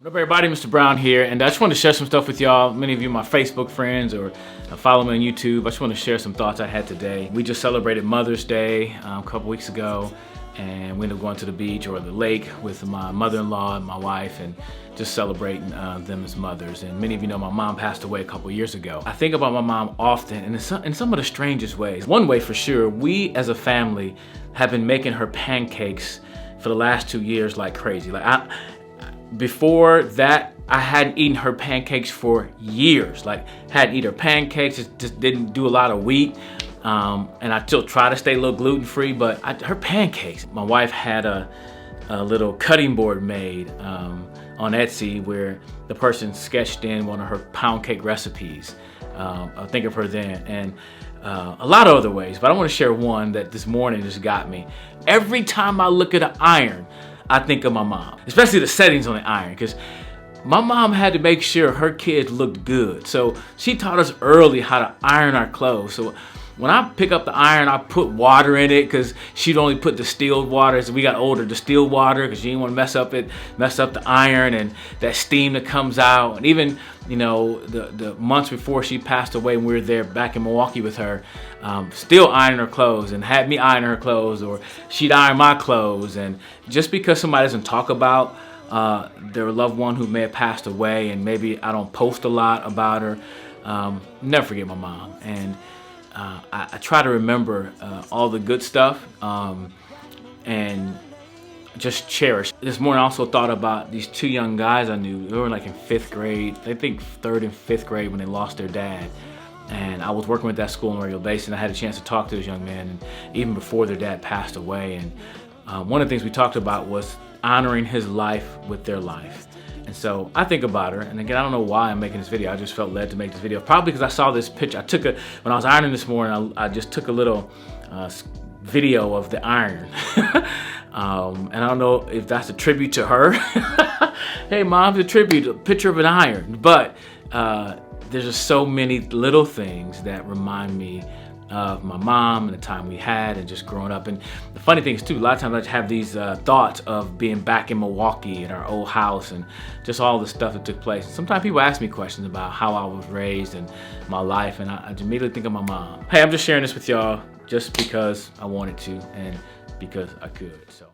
What up everybody, Mr. Brown here, and I just want to share some stuff with y'all. Many of you are my Facebook friends or follow me on YouTube. I just want to share some thoughts I had today. We just celebrated Mother's Day a couple weeks ago, and we ended up going to the beach or the lake with my mother-in-law and my wife and just celebrating them as mothers. And many of you know my mom passed away a couple years ago. I think about my mom often and in some of the strangest ways. One way for sure, we as a family have been making her pancakes for the last 2 years like crazy. Before that, I hadn't eaten her pancakes for years. Hadn't eaten her pancakes, just didn't do a lot of wheat. And I still try to stay a little gluten-free, but her pancakes. My wife had a little cutting board made on Etsy where the person sketched in one of her pound cake recipes. I think of her then, and a lot of other ways, but I want to share one that this morning just got me. Every time I look at an iron, I think of my mom, especially the settings on the iron, because my mom had to make sure her kids looked good. So she taught us early how to iron our clothes. So when I pick up the iron, I put water in it because she'd only put distilled water. As we got older, distilled water, because she didn't want to mess up the iron and that steam that comes out. And even, you know, the months before she passed away, when we were there back in Milwaukee with her, still ironing her clothes and had me iron her clothes, or she'd iron my clothes. And just because somebody doesn't talk about their loved one who may have passed away, and maybe I don't post a lot about her, never forget my mom. And I try to remember all the good stuff and just cherish. This morning I also thought about these two young guys I knew. They were like in 5th grade, I think 3rd and 5th grade, when they lost their dad. And I was working with that school on a regular basis, and I had a chance to talk to those young men, and even before their dad passed away. And one of the things we talked about was honoring his life with their life. And so I think about her, and again, I don't know why I'm making this video. I just felt led to make this video. Probably because I saw this picture. When I was ironing this morning, I just took a little video of the iron. And I don't know if that's a tribute to her. Hey, Mom, it's a tribute, a picture of an iron. But there's just so many little things that remind me of my mom and the time we had and just growing up. And the funny thing is too, a lot of times I have these thoughts of being back in Milwaukee at our old house and just all the stuff that took place. And sometimes people ask me questions about how I was raised and my life, and I immediately think of my mom. Hey, I'm just sharing this with y'all just because I wanted to and because I could. So.